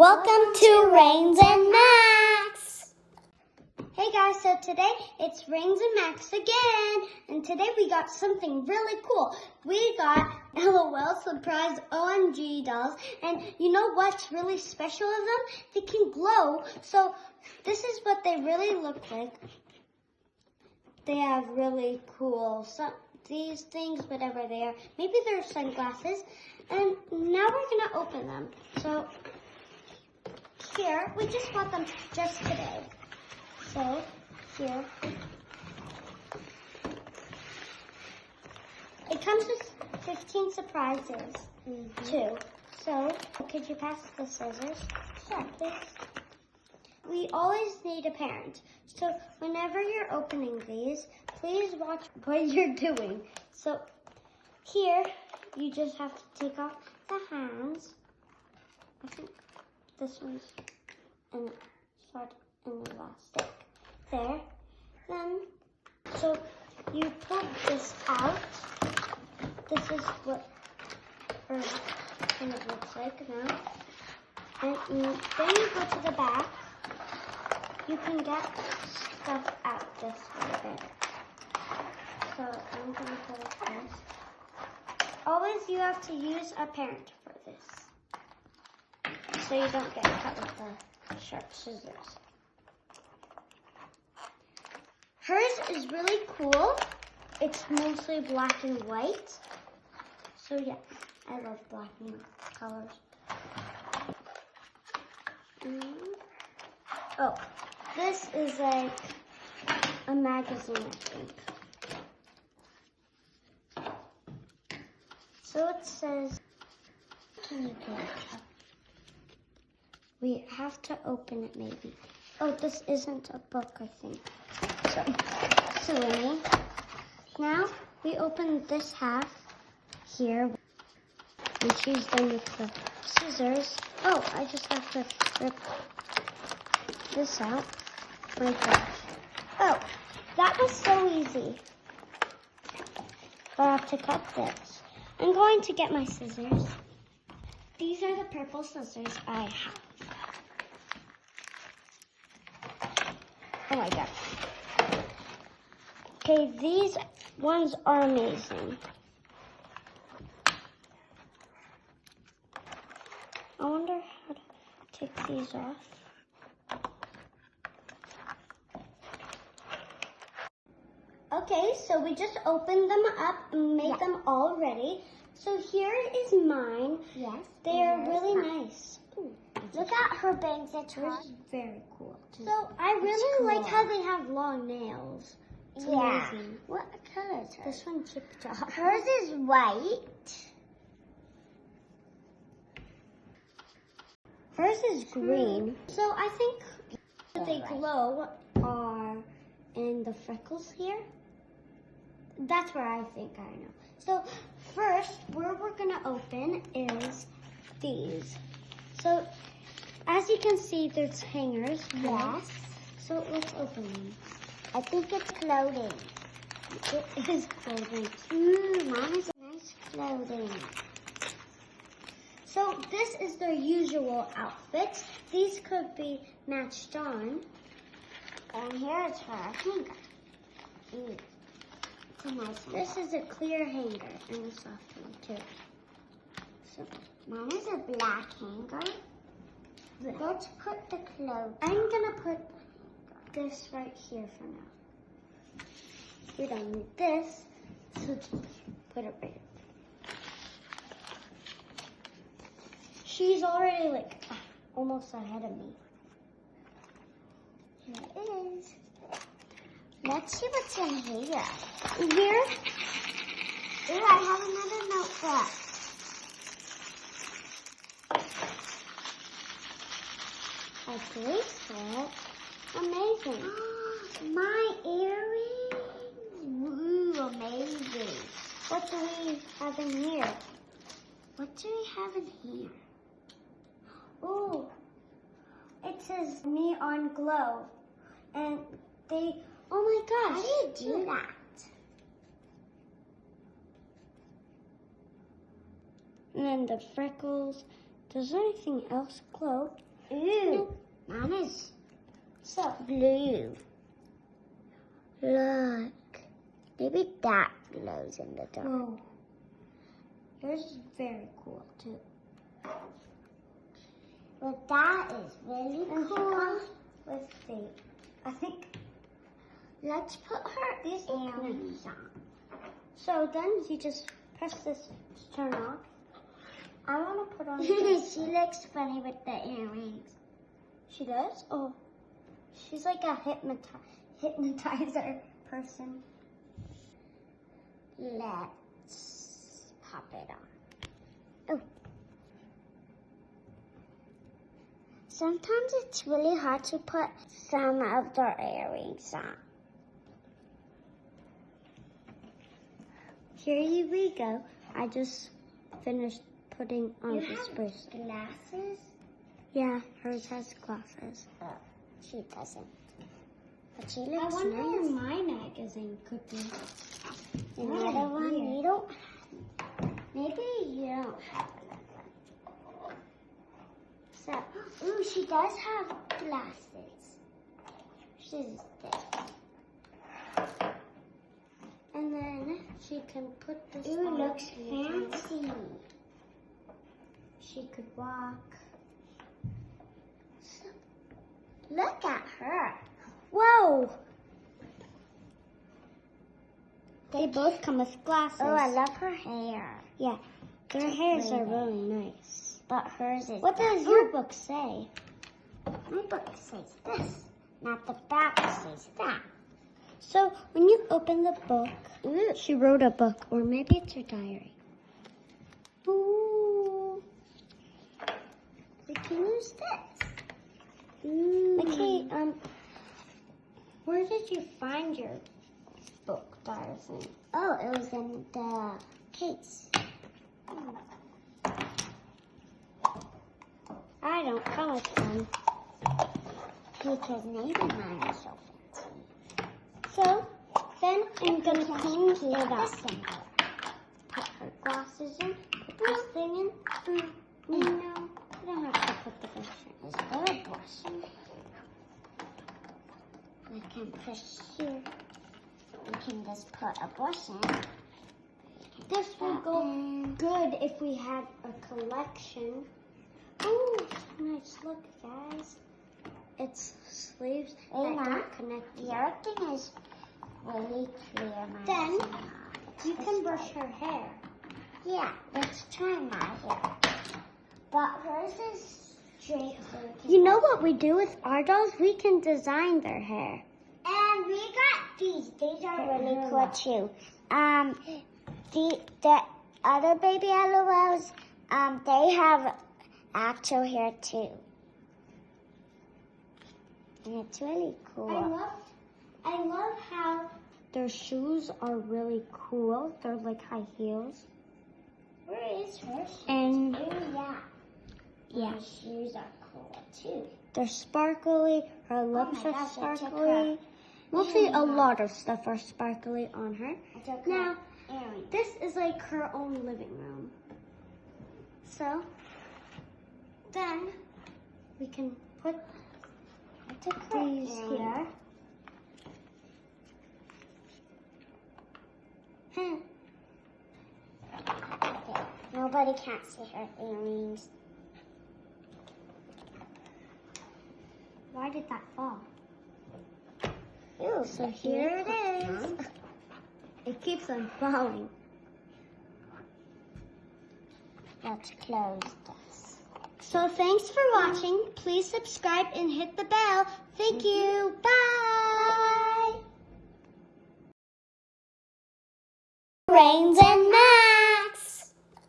Welcome to Rains and Max. Hey guys, so today it's Rains and Max again, and today we got something really cool. We got L.O.L surprise OMG dolls, and you know what's really special of them? They can glow. So this is what they really look like. They have really cool these things, whatever they are. Maybe they're sunglasses. And now we're gonna open them. So here, we just bought them just today. So here, it comes with 15 surprises too. So could you pass the scissors? Sure, please. We always need a parent. So whenever you're opening these, please watch what you're doing. So here, you just have to take off the hands. I think this one's in elastic. There. Then, so you pull this out. This is what it looks like now. And then you go to the back. You can get stuff out this way. So I'm going to put it first. Always you have to use a parent for this, so you don't get cut with the sharp scissors. Hers is really cool. It's mostly black and white. So yeah, I love black and white colors. Oh, this is like a magazine, I think. So it says, can you get it up? We have to open it maybe. Oh, this isn't a book, I think. So, silly. Now, we open this half here. And she's done with the scissors. Oh, I just have to rip this out. My gosh. Oh, that was so easy. But I have to cut this. I'm going to get my scissors. These are the purple scissors I have. Oh my god. Okay, these ones are amazing. I wonder how to take these off. Okay, so we just opened them up and made them all ready. So here is mine. Yes. They are really nice. Ooh, look at her bangs. Hers is very cool. So I really like how they have long nails. It's amazing. What color is hers? This one chipped off. Hers is white. Hers is green. So I think they glow are in the freckles here. That's where I think I know. So first, where we're gonna open is these. So as you can see, there's hangers. Yes. So let's open them. I think it's clothing. It is clothing. Mine is nice clothing. So this is their usual outfits. These could be matched on. And here is her hanger. It's a nice one. This is a clear hanger and a soft one too. So mine is a black hanger. Let's put the clothes. I'm gonna put this right here for now. We don't need this, so just put it right. She's already like almost ahead of me. Here it is. Let's see what's in here. Here? Ooh, I have another notebook. A bracelet. Amazing. My earrings. Ooh, amazing. What do we have in here? What do we have in here? Ooh, it says neon glow. And they, oh my gosh. How do you do that? And then the freckles. Does anything else glow? Ooh, mine is so blue. Look. Maybe that glows in the dark. Whoa. Yours is very cool too. But that is really cool. Let's see. I think Let's put her these earrings on. So then you just press this to turn off. I want to put on She looks funny with the earrings. She does? Oh. She's like a hypnotizer person. Let's pop it on. Oh. Sometimes it's really hard to put some of the earrings on. Here we go. I just finished putting on You this have bracelet. glasses? Yeah, hers has glasses. Oh, she doesn't. But she I looks wonder where nice. my magazine could be. Another one? Here. You don't have. Maybe you don't have another one. So, ooh, she does have glasses. She's this. And then she can put this Ooh, on. looks fancy. She could walk. Look at her. Whoa! They both come with glasses. Oh, I love her hair. Yeah, their hairs are really nice. But hers is. What does your book say? My book says this. Not the back says that. So when you open the book, she wrote a book, or maybe it's her diary. Ooh. We can use this. Okay, where did you find your book diary thing? Oh, it was in the case. I don't come with one. Because maybe mine is so fancy. So then I'm gonna clean it up. This in her. Put her glasses in, put this thing in. No, I don't have to put the brush in. Is there a brush? We can push here. We can just put a brush in. This will go good if we had a collection. Oh, nice. Look, guys. It's sleeves that don't connect. The other thing is really clear. Then you can brush her hair. Yeah, let's try my hair. But hers is straight. You know what we do with our dolls? We can design their hair. And we got these. These are really cool too. The other baby L.O.Ls, they have actual hair too. And it's really cool. I love how their shoes are really cool. They're like high heels. Where is her shoes? And yeah. Her shoes are cool too. they're sparkly. Her lips my are gosh, I took sparkly. her Mostly a earring lot of stuff are sparkly on her. I took Now, her earring. this is like her own living room. So, then we can put I took her these earring. here. Okay. Nobody can't see her earrings. Why did that fall? Ooh, So here it is. It keeps on falling. Let's close this. So thanks for watching. Please subscribe and hit the bell. Thank you. Bye. Rains and